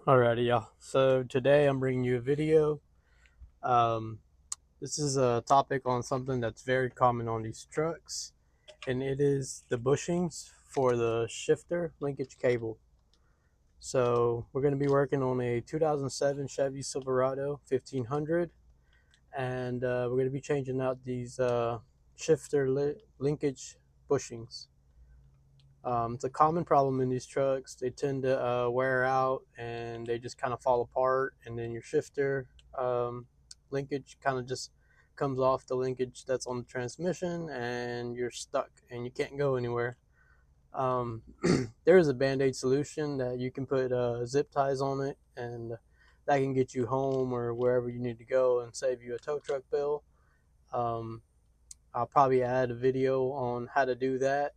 Alrighty, y'all. So today I'm bringing you a video. Um, this is a topic on something that's very common on these trucks, and it is the bushings for the shifter linkage cable. So we're going to be working on a 2007 Chevy Silverado 1500, and we're going to be changing out these shifter linkage bushings. It's a common problem in these trucks. They tend to wear out and they just kind of fall apart, and then your shifter linkage kind of just comes off the linkage that's on the transmission, and you're stuck and you can't go anywhere. Um, there is a band-aid solution that you can put zip ties on it, and that can get you home or wherever you need to go and save you a tow truck bill. Um, I'll probably add a video on how to do that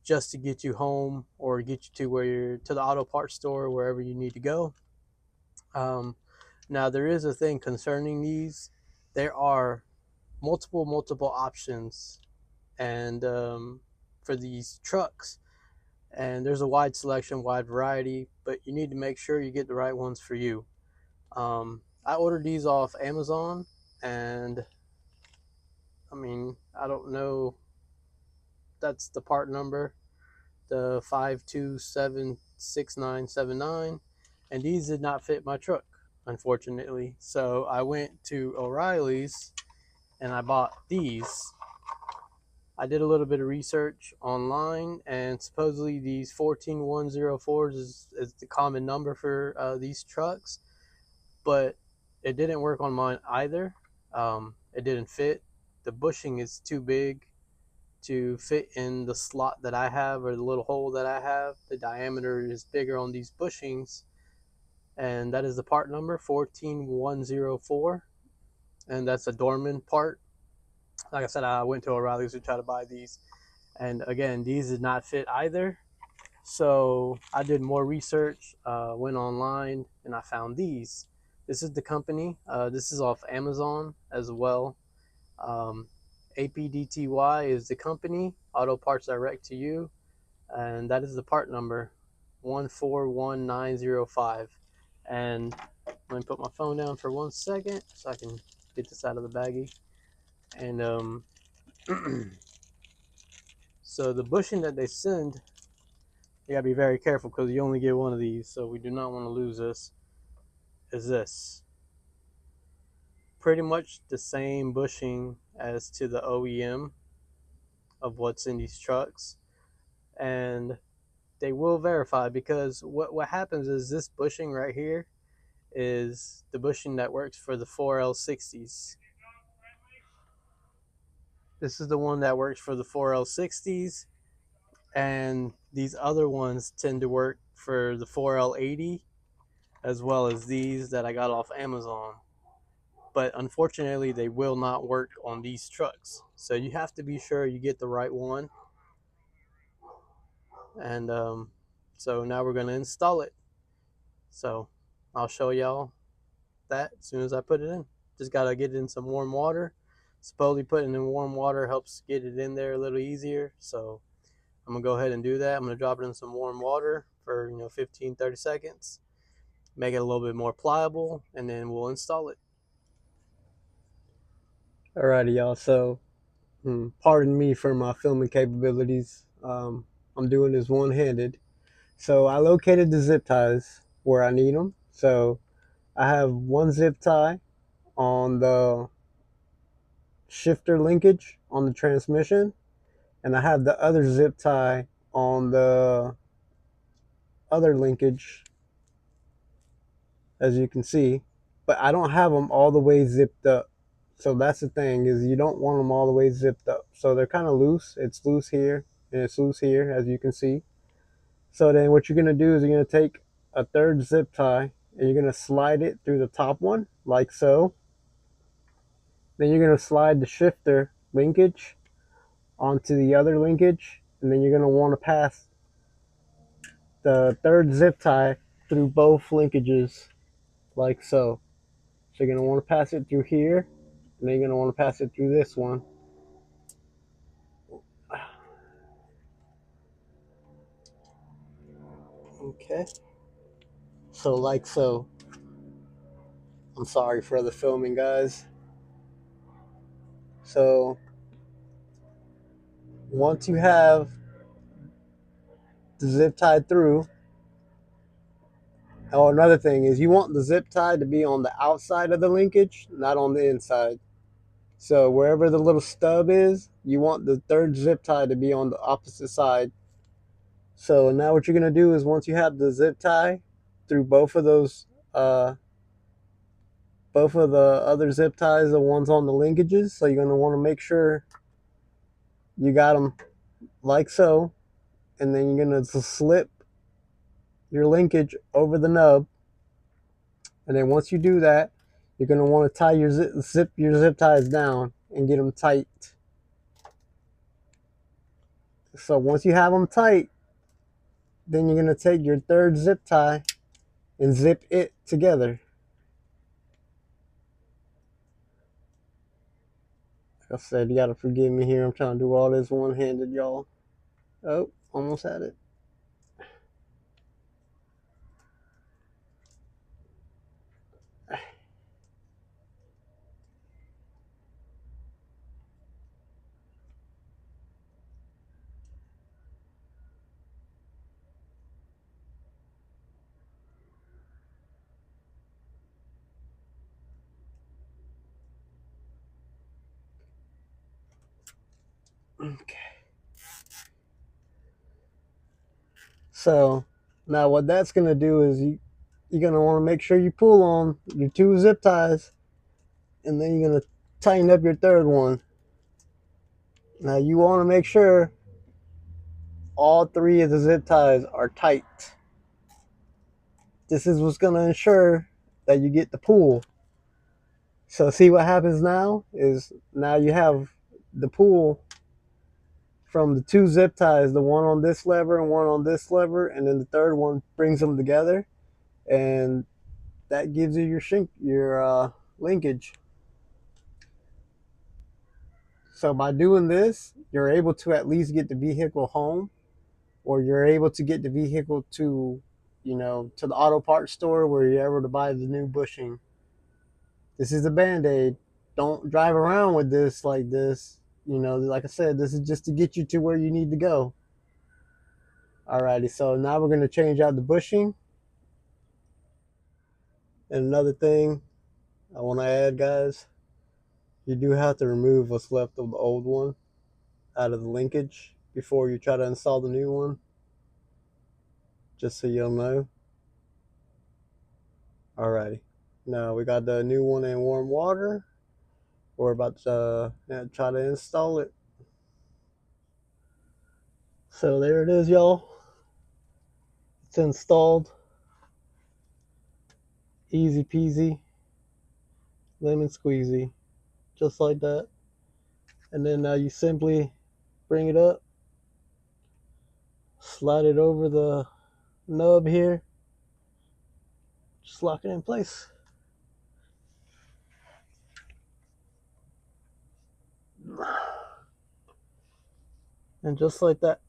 just to get you home or get you to where you're to the auto parts store, wherever you need to go. Um, Now there is a thing concerning these. There are multiple options, and for these trucks, and there's a wide selection, wide variety, but you need to make sure you get the right ones for you. I ordered these off Amazon, and I mean, I don't know, that's the part number, the 5276979, and these did not fit my truck, unfortunately. So I went to O'Reilly's and I bought these. I did a little bit of research online, and supposedly these 14104s is the common number for these trucks, but it didn't work on mine either. It didn't fit. The bushing is too big to fit in the slot that I have, or the little hole that I have. The diameter is bigger on these bushings, and that is the part number 14104, and that's a Dorman part. Like I said, I went to O'Reilly's to try to buy these, and again, these did not fit either. So I did more research, went online, and I found these. This is the company. This is off Amazon as well. Um, APDTY is the company, Auto Parts Direct to You, and that is the part number 141905. And let me put my phone down for 1 second so I can get this out of the baggie. And so the bushing that they send, you gotta be very careful because you only get one of these, so we do not want to lose this. Is this pretty much the same bushing as to the OEM of what's in these trucks? And they will verify, because what happens is this bushing right here is the bushing that works for the 4L60s. This is the one that works for the 4L60s, and these other ones tend to work for the 4L80, as well as these that I got off Amazon. But unfortunately, they will not work on these trucks. So you have to be sure you get the right one. And so now we're going to install it. So I'll show y'all that as soon as I put it in. Just got to get it in some warm water. Supposedly putting it in warm water helps get it in there a little easier. So I'm going to go ahead and do that. I'm going to drop it in some warm water for 15-30 seconds. Make it a little bit more pliable, and then we'll install it. Alrighty, y'all. So pardon me for my filming capabilities. I'm doing this one-handed. So I located the zip ties where I need them. So I have one zip tie on the shifter linkage on the transmission, and I have the other zip tie on the other linkage, as you can see, but I don't have them all the way zipped up. So that's the thing, is you don't want them all the way zipped up. So they're kind of loose. It's loose here and it's loose here, as you can see. So then what you're going to do is you're going to take a third zip tie and you're going to slide it through the top one, like so. Then you're going to slide the shifter linkage onto the other linkage, and then you're going to want to pass the third zip tie through both linkages, like so. So you're going to want to pass it through here, and then you're going to want to pass it through this one. Okay. So like so. I'm sorry for the filming, guys. So once you have the zip tied through, oh, another thing is you want the zip tie to be on the outside of the linkage, not on the inside. So wherever the little stub is, you want the third zip tie to be on the opposite side. So now what you're going to do is once you have the zip tie through both of the other zip ties, the ones on the linkages, so you're going to want to make sure you got them like so, and then you're going to slip your linkage over the nub. And then once you do that, you're going to want to tie your zip ties down and get them tight. So once you have them tight, then you're going to take your third zip tie and zip it together. Like I said, you got to forgive me here. I'm trying to do all this one-handed, y'all. Oh, almost had it. Okay. So now what that's going to do is you're going to want to make sure you pull on your two zip ties, and then you're going to tighten up your third one. Now you want to make sure all three of the zip ties are tight. This is what's going to ensure that you get the pull. So see what happens now is now you have the pull from the two zip ties, the one on this lever and one on this lever, and then the third one brings them together, and that gives you your linkage. So by doing this, you're able to at least get the vehicle home, or you're able to get the vehicle to, to the auto parts store where you're able to buy the new bushing. This is a Band-Aid. Don't drive around with this like this. Like I said, this is just to get you to where you need to go. Alrighty, so now we're going to change out the bushing. And another thing I want to add, guys, you do have to remove what's left of the old one out of the linkage before you try to install the new one. Just so you'll know. Alrighty. Now we got the new one in warm water. We're about to try to install it. So there it is, y'all. It's installed. Easy peasy. Lemon squeezy. Just like that. And then now you simply bring it up. Slide it over the nub here. Just lock it in place. And just like that,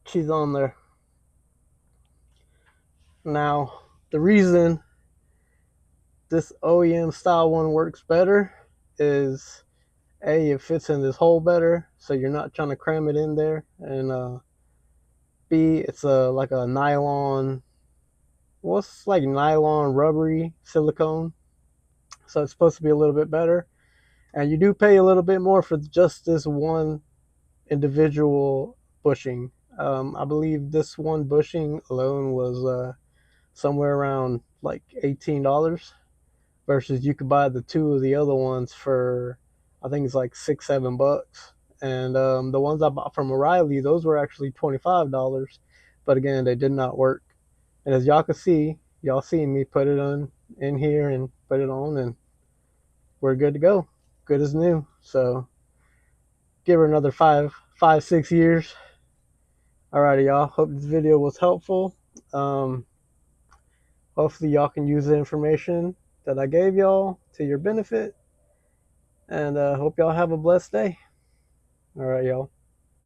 she's on there. Now, the reason this OEM style one works better is A, it fits in this hole better, so you're not trying to cram it in there, and B, it's like a nylon, what's like nylon rubbery silicone, so it's supposed to be a little bit better, and you do pay a little bit more for just this one individual bushing. I believe this one bushing alone was somewhere around like $18, versus you could buy the two of the other ones for, I think it's like $6-7. And the ones I bought from O'Reilly, those were actually $25, but again, they did not work. And as y'all can see, y'all seen me put it on in here and put it on, and we're good to go, good as new. So give her another 6 years. Alrighty, y'all, hope this video was helpful. Hopefully y'all can use the information that I gave y'all to your benefit, and hope y'all have a blessed day. All right, y'all.